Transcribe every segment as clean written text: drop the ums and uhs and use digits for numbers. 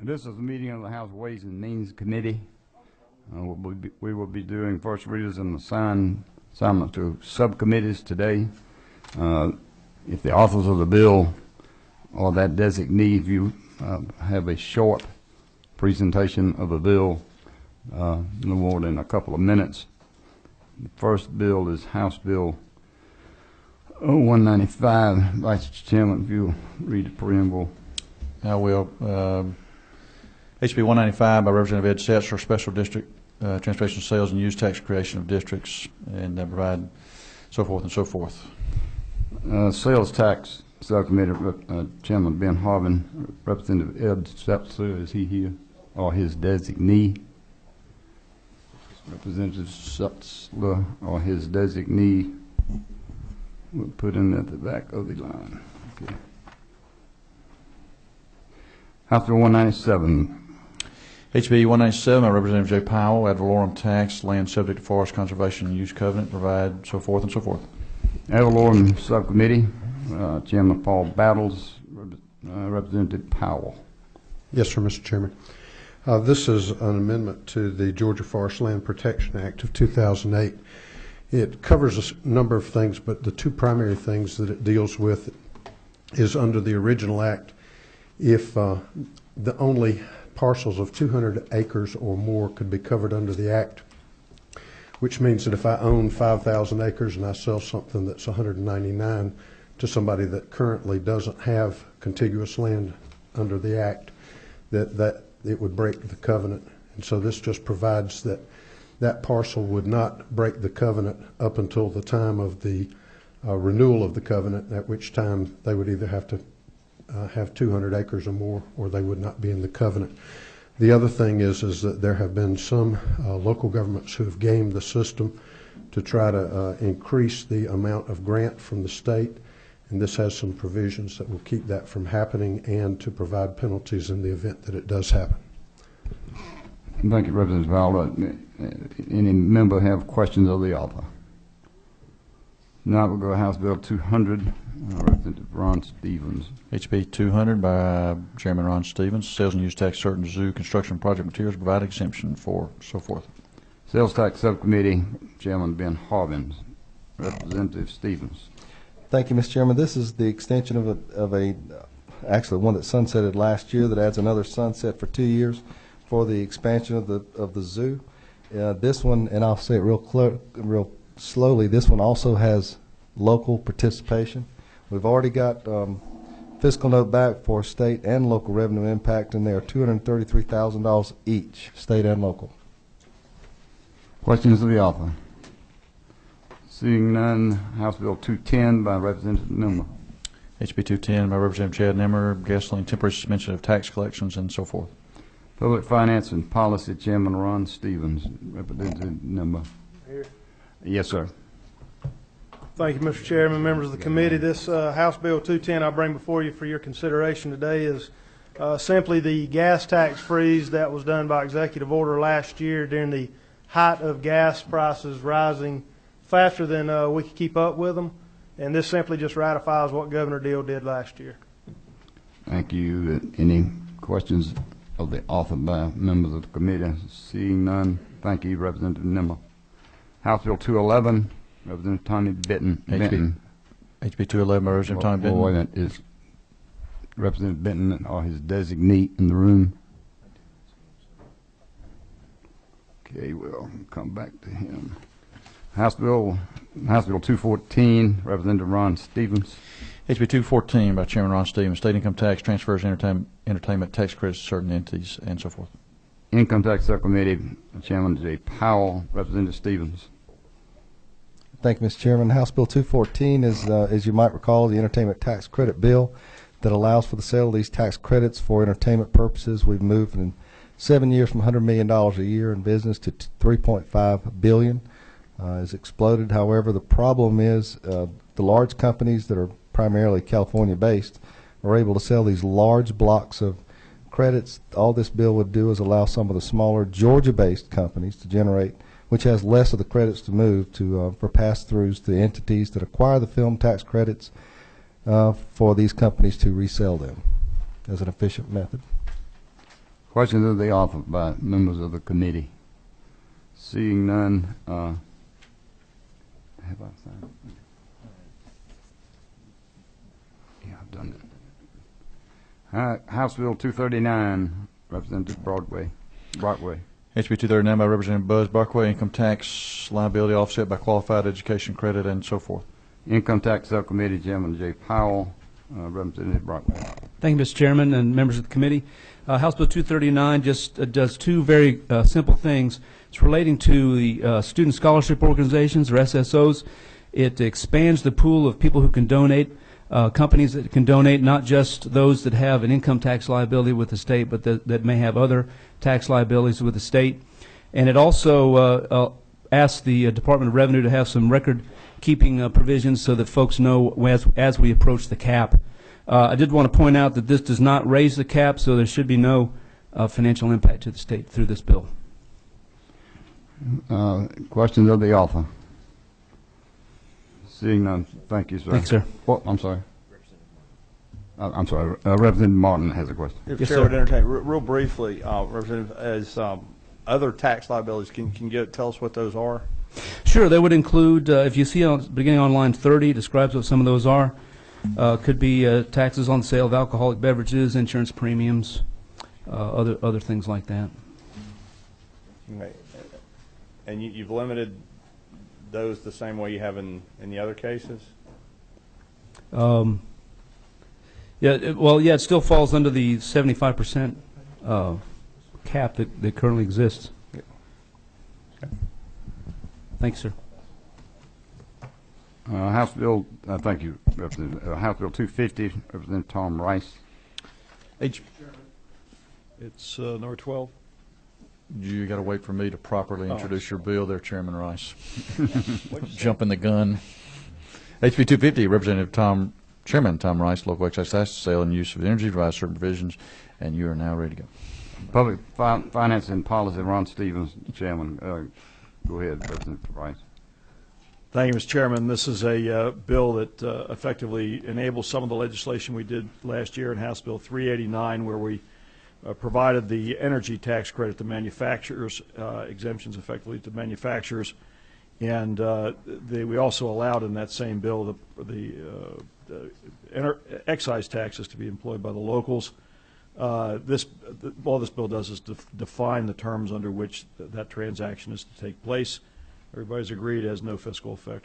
This is a meeting of the House Ways and Means Committee. We will be doing first readers and assignment to subcommittees today. If the authors of the bill or that designee, if you have a short presentation of a bill, no more than a couple of minutes. The first bill is House Bill 0195. Vice Chairman, if you'll read the preamble. I will. HB 195 by Representative Ed Setzer, Special District Transportation Sales and Use Tax Creation of Districts, and provide so forth and so forth. Sales Tax Subcommittee, Chairman Ben Harvin, Representative Ed Setzer, is he here, or his designee? Representative Setzer or his designee will put in at the back of the line. Okay. House Bill 197. HB 197 by Representative J. Powell, ad valorem tax, land subject to Forest Conservation and Use Covenant, provide so forth and so forth. Ad valorem Subcommittee, Chairman Paul Battles, Representative Powell. Yes, sir, Mr. Chairman. This is an amendment to the Georgia Forest Land Protection Act of 2008. It covers a number of things, but the two primary things that it deals with is under the original act, if the only parcels of 200 acres or more could be covered under the act, which means that if I own 5,000 acres and I sell something that's 199 to somebody that currently doesn't have contiguous land under the act, that it would break the covenant. And so this just provides that that parcel would not break the covenant up until the time of the renewal of the covenant, at which time they would either have to have 200 acres or more, or they would not be in the covenant. The other thing is that there have been some local governments who have gamed the system to try to increase the amount of grant from the state, and this has some provisions that will keep that from happening and to provide penalties in the event that it does happen. Thank you, Representative Powell. Any member have questions of the author? Now we'll go to House Bill 200, Representative Ron Stevens. HB 200 by Chairman Ron Stevens, sales and use tax certain zoo construction project materials, provide exemption for so forth. Sales Tax Subcommittee, Chairman Ben Harvin, Representative Stevens. Thank you, Mr. Chairman. This is the extension of actually one that sunsetted last year that adds another sunset for 2 years for the expansion of the zoo. This one, and I'll say it real slowly, this one also has local participation. We've already got fiscal note back for state and local revenue impact, and they are $233,000 each, state and local. Questions of the author? Seeing none, House Bill 210 by Representative Nimmer. HB 210 by Representative Chad Nimmer, gasoline temporary suspension of tax collections and so forth. Public Finance and Policy, Chairman Ron Stevens, Representative Nimmer. Here. Yes, sir. Thank you, Mr. Chairman, members of the committee. This House Bill 210 I bring before you for your consideration today is simply the gas tax freeze that was done by executive order last year during the height of gas prices rising faster than we could keep up with them. And this simply just ratifies what Governor Deal did last year. Thank you. Any questions of the author by members of the committee? Seeing none, thank you, Representative Nimmer. House Bill 211, Representative Tommy Benton. HB 211 by Representative Tommy Benton. Wait a minute, is Representative Benton or his designee in the room? Okay, we'll come back to him. House Bill 214, Representative Ron Stevens. HB 214 by Chairman Ron Stevens, state income tax, transfers, entertainment tax credits to certain entities, and so forth. Income Tax Subcommittee, Chairman J. Powell, Representative Stevens. Thank you, Mr. Chairman. House Bill 214 is, as you might recall, the entertainment tax credit bill that allows for the sale of these tax credits for entertainment purposes. We've moved in 7 years from $100 million a year in business to $3.5 billion. Has exploded. However, the problem is the large companies that are primarily California-based are able to sell these large blocks of credits. All this bill would do is allow some of the smaller Georgia-based companies to generate, which has less of the credits to move to for pass-throughs to entities that acquire the film tax credits for these companies to resell them as an efficient method. Questions of the author by members of the committee? Seeing none, have I signed? Yeah, I've done it. House Bill 239, Representative Brockway. HB 239 by Representative Buzz Barkway, income tax liability offset by qualified education credit and so forth. Income Tax Subcommittee, Chairman Jay Powell, Representative Brockway. Thank you, Mr. Chairman and members of the committee. House Bill 239 just does two very simple things. It's relating to the student scholarship organizations, or SSOs. It expands the pool of people who can donate, companies that can donate, not just those that have an income tax liability with the state, but that may have other tax liabilities with the state. And it also asks the Department of Revenue to have some record-keeping provisions so that folks know as we approach the cap. I did want to point out that this does not raise the cap, so there should be no financial impact to the state through this bill. Questions of the author? Seeing none, thank you, sir. Thanks, sir. Well, I'm sorry. I'm sorry. Representative Martin has a question. If Yes, Chair sir. would entertain, real briefly, Representative, as other tax liabilities, can you tell us what those are? Sure, that would include, if you see beginning on line 30, describes what some of those are. Could be taxes on the sale of alcoholic beverages, insurance premiums, other things like that. Right. And you've limited those the same way you have in the other cases? It still falls under the 75% cap that currently exists. Yeah. Okay. Thanks, sir. House Bill, thank you, Representative. House Bill 250, Representative Tom Rice. It's number 12. You got to wait for me to properly introduce your bill there, Chairman Rice. What'd you say? Jumping the gun. HB 250, Chairman Tom Rice, local excise tax, sale and use of energy, provides certain provisions, and you are now ready to go. Public Finance and Policy, Ron Stevens, Chairman. Go ahead, Representative Rice. Thank you, Mr. Chairman. This is a bill that effectively enables some of the legislation we did last year in House Bill 389, where we provided the energy tax credit to manufacturers, exemptions effectively to manufacturers, and we also allowed in that same bill the excise taxes to be employed by the locals. All this bill does is define the terms under which that transaction is to take place. Everybody's agreed it has no fiscal effect.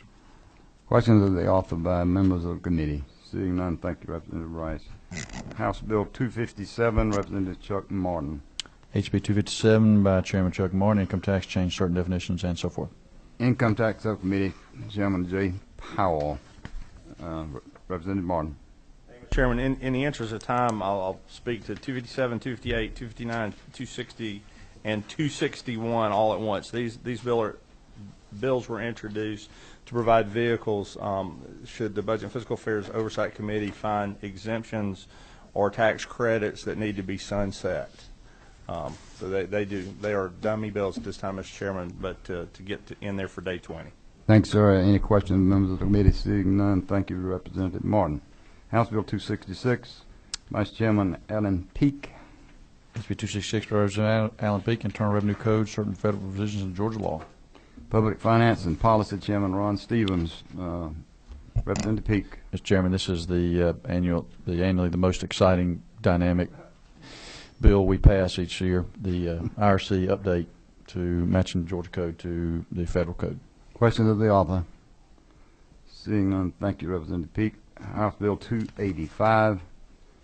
Questions of the author by members of the committee? Seeing none, thank you, Representative Rice. House Bill 257, Representative Chuck Martin. HB 257 by Chairman Chuck Martin, income tax, change certain definitions, and so forth. Income Tax Subcommittee, Chairman Jay Powell. Representative Martin. Chairman, in the interest of time, I'll speak to 257, 258, 259, 260, and 261 all at once. These bills were introduced to provide vehicles should the Budget and Fiscal Affairs Oversight Committee find exemptions or tax credits that need to be sunset. So they are dummy bills at this time, Mr. Chairman, but to get in there for day 20. Thanks, sir. Any questions, members of the committee? Seeing none, thank you, Representative Martin. House Bill 266, Vice Chairman Alan Peake. HB 266 by Representative Alan Peake, Internal Revenue Code, certain federal provisions of Georgia law. Public Finance and Policy, Chairman Ron Stevens. Representative Peake. Mr. Chairman, this is the annually the most exciting, dynamic bill we pass each year, the IRC update to matching the Georgia Code to the federal code. Questions of the author? Seeing none, thank you, Representative Peake. House Bill 285,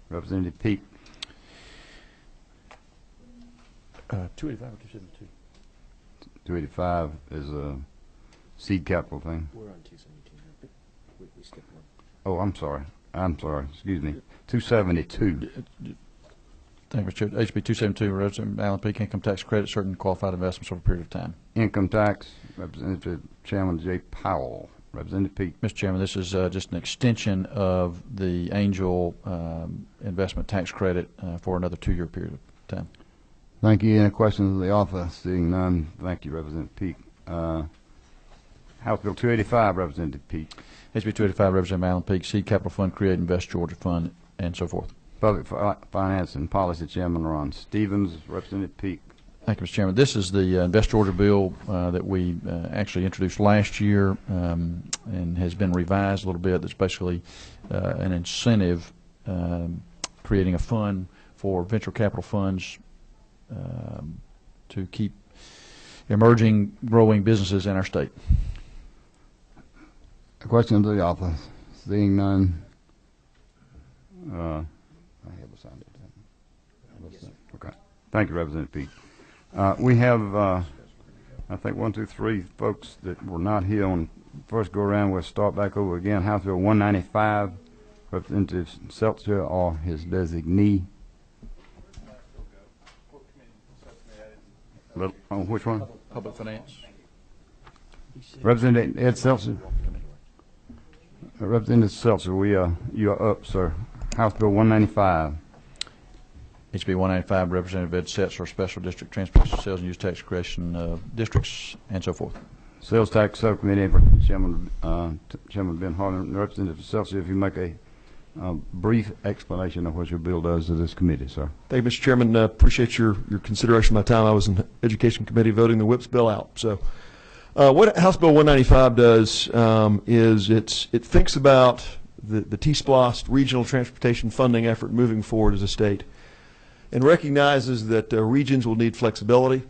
Representative Peake. 285 or 272? 285 is a seed capital thing. We're on 217. We skipped one. Oh, I'm sorry. Excuse me. 272. Thank you, Mr. Chair. HB 272, Representative Alan Peake, income tax credit, certain qualified investments over a period of time. Income Tax, Representative Chairman Jay Powell. Representative Peake. Mr. Chairman, this is just an extension of the Angel investment tax credit for another 2-year period of time. Thank you. Any questions of the author? Seeing none, thank you, Representative Peake. House Bill 285, Representative Peake. HB 285, Representative Alan Peake, Seed Capital Fund, Create Invest Georgia Fund, and so forth. Public Finance and Policy Chairman Ron Stevens, Representative Peak. Thank you, Mr. Chairman. This is the Invest Georgia bill that we actually introduced last year and has been revised a little bit. That's basically an incentive creating a fund for venture capital funds to keep emerging, growing businesses in our state. A question to the author. Seeing none. I have assigned it. Okay. Thank you, Representative Peak. We have, I think, 1, 2, 3 folks that were not here on first go around. We'll start back over again. House Bill 195, Representative Seltzer or his designee. Which one? Public Finance. Representative Ed Seltzer. Representative Seltzer, you are up, sir. House Bill 195. HB 195, Representative Ed Setzer, Special District Transportation Sales and Use Tax Creation Districts, and so forth. Sales Tax Subcommittee, Chairman Ben Harlan, Representative Seltzer, if you make a brief explanation of what your bill does to this committee, sir. Thank you, Mr. Chairman. Appreciate your consideration of my time. I was in the Education Committee voting the WHIPS bill out. So what House Bill 195 does is it thinks about the T-SPLOST regional transportation funding effort moving forward as a state and recognizes that regions will need flexibility.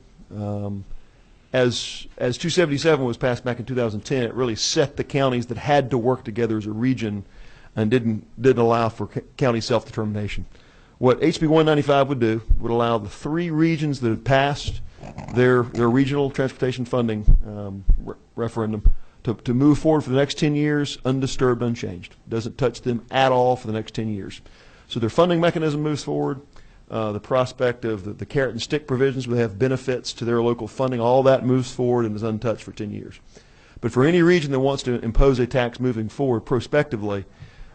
As 277 was passed back in 2010, it really set the counties that had to work together as a region and didn't allow for county self-determination. What HB 195 would do would allow the 3 regions that had passed their regional transportation funding referendum to move forward for the next 10 years undisturbed, unchanged. Doesn't touch them at all for the next 10 years. So their funding mechanism moves forward. The prospect of the carrot and stick provisions would have benefits to their local funding. All that moves forward and is untouched for 10 years. But for any region that wants to impose a tax moving forward prospectively,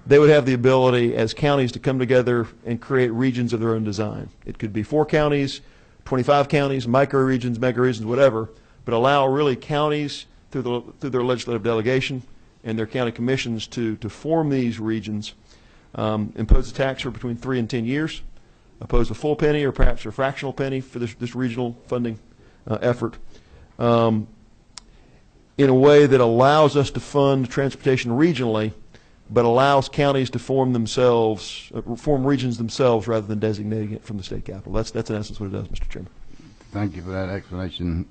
they would have the ability as counties to come together and create regions of their own design. It could be 4 counties, 25 counties, micro-regions, mega-regions, whatever, but allow really counties through their legislative delegation and their county commissions to form these regions, impose a tax for between 3 and 10 years, oppose a full penny or perhaps a fractional penny for this regional funding effort in a way that allows us to fund transportation regionally, but allows counties to form regions themselves rather than designating it from the state capital. That's in essence what it does, Mr. Chairman. Thank you for that explanation.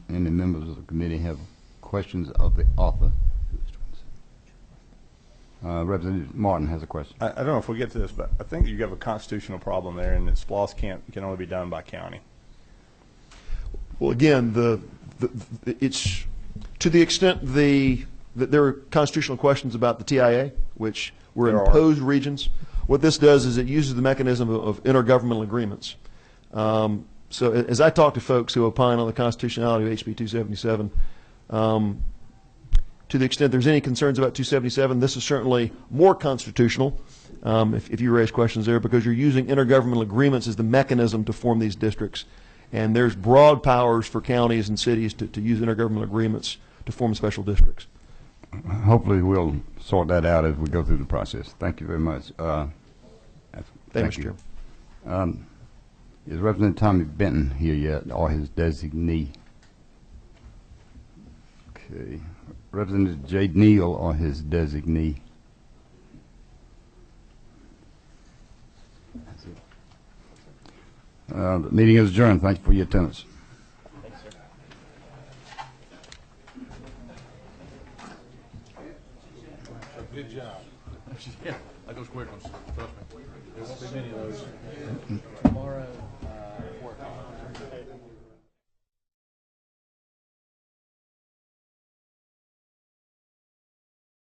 Any members of the committee have questions of the author? Representative Martin has a question. I don't know if we'll get to this, but I think you have a constitutional problem there, and that SPLOST can only be done by county. Well, again, it's to the extent that there are constitutional questions about the TIA, which were imposed regions. What this does is it uses the mechanism of intergovernmental agreements. So as I talk to folks who opine on the constitutionality of HB 277, to the extent there's any concerns about 277, this is certainly more constitutional, if you raise questions there, because you're using intergovernmental agreements as the mechanism to form these districts. And there's broad powers for counties and cities to use intergovernmental agreements to form special districts. Hopefully we'll sort that out as we go through the process. Thank you very much. Thank you, Mr. Chairman. Is Representative Tommy Benton here yet, or his designee? Okay. Representative J. Neal or his designee? The meeting is adjourned. Thank you for your attendance. Good job. Yeah, like those quick ones. Trust me. There won't be many of those. Tomorrow, 4 o'clock.